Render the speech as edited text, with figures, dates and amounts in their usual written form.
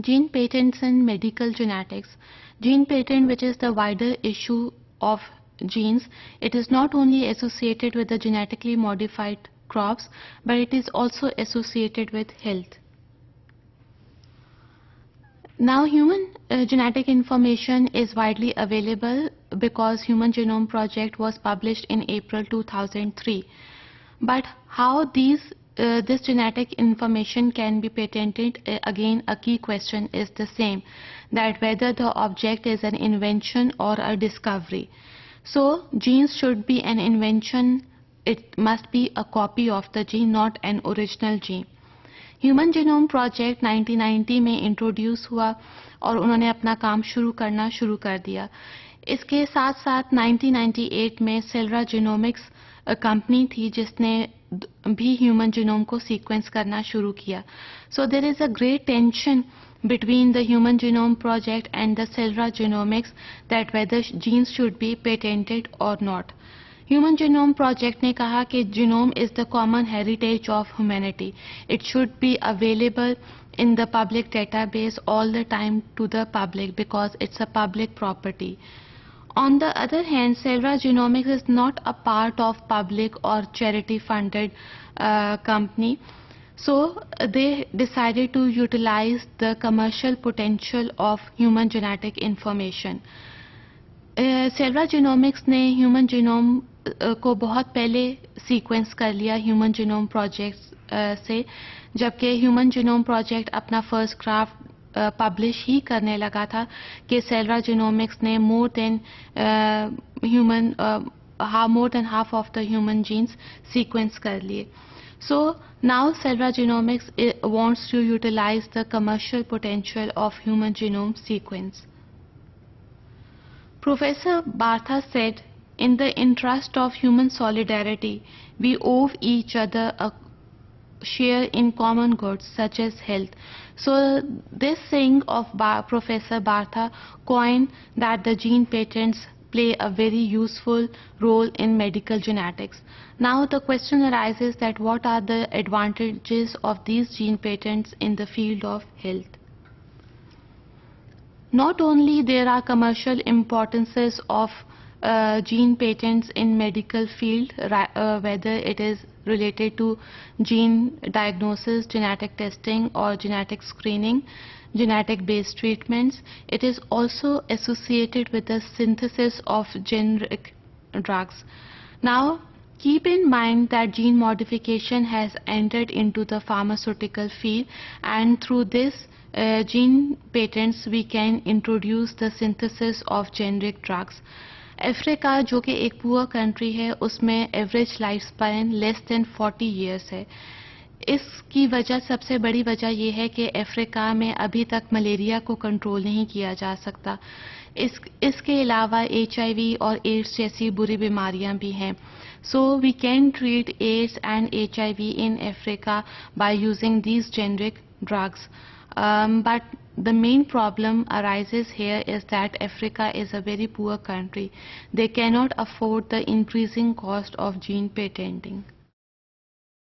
Gene patents in medical genetics. Gene patent, which is the wider issue of genes, it is not only associated with the genetically modified crops, but it is also associated with health. Now, human genetic information is widely available because Human Genome Project was published in April 2003. But how this genetic information can be patented, again a key question is the same, that whether the object is an invention or a discovery. So genes should be an invention, it must be a copy of the gene, not an original gene. Human genome project 1990 में introduce हुआ और उन्होंने अपना काम करना शुरू कर दिया. इसके साथ साथ 1998 में सेलरा जीनोमिक्स कंपनी थी जिसने भी ह्यूमन जीनोम को सीक्वेंस करना शुरू किया. So there is a great tension between the Human Genome Project and the Celera Genomics that whether genes should be patented or not. Human Genome Project ने कहा कि genome is the common heritage of humanity. It should be available in the public database all the time to the public because it's a public property. On the other hand, Celera Genomics is not a part of public or charity funded company. So they decided to utilize the commercial potential of human genetic information. Celera genomics ने human genome को बहुत पहले sequence कर लिया human genome project से, जबकि human genome project अपना first draft publish ही करने लगा था कि सेलरा जीनोमिक्स ने more than half of the human genes sequence कर लिए. So now Celera Genomics wants to utilize the commercial potential of human genome sequence. Professor Bartha said, in the interest of human solidarity, we owe each other a share in common goods such as health. So this saying of Professor Bartha coined that the gene patents play a very useful role in medical genetics. Now the question arises that what are the advantages of these gene patents in the field of health? Not only there are commercial importances of gene patents in medical field, whether it is related to gene diagnosis, genetic testing or genetic screening, genetic based treatments, it is also associated with the synthesis of generic drugs. Now keep in mind that gene modification has entered into the pharmaceutical field, and through this gene patents we can introduce the synthesis of generic drugs. Africa जो कि एक poor country है, उसमें average life span less than 40 years है. इसकी वजह, सबसे बड़ी वजह यह है कि अफ्रीका में अभी तक मलेरिया को कंट्रोल नहीं किया जा सकता. इसके अलावा HIV और एड्स जैसी बुरी बीमारियां भी हैं. So we can treat AIDS and HIV in Africa by using these generic drugs. But the main problem arises here is that Africa is a very poor country. They cannot afford the increasing cost of gene patenting.